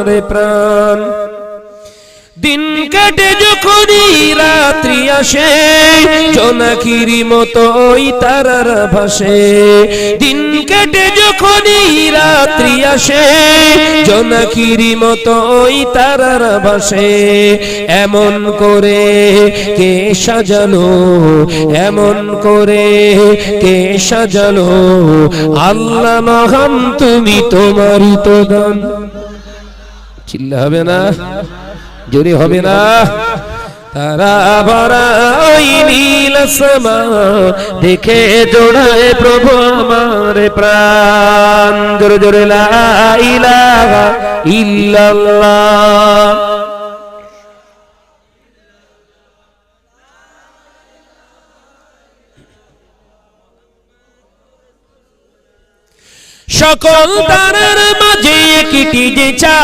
রে প্রাণ দিন কাটে যখনই রাত্রি আসে জোনাকিরি মতো ওই তারার ভাসে দিন কাটে যখনই রাত্রি আসে জোনাকিরি মতো ওই তারার ভাসে এমন করে কে সাজালো এমন করে কে সাজালো আল্লাহ মহান তুমি তোমারই তো দান চিল্লা হবে না জোরে হবে না তারা ভরা ওই নীল আসমান দেখে জোড়ায় প্রভু আমার প্রাণ জোরে জোরে লা ইলাহা ইল্লাল্লাহ সকল তারার মাঝে একটি যে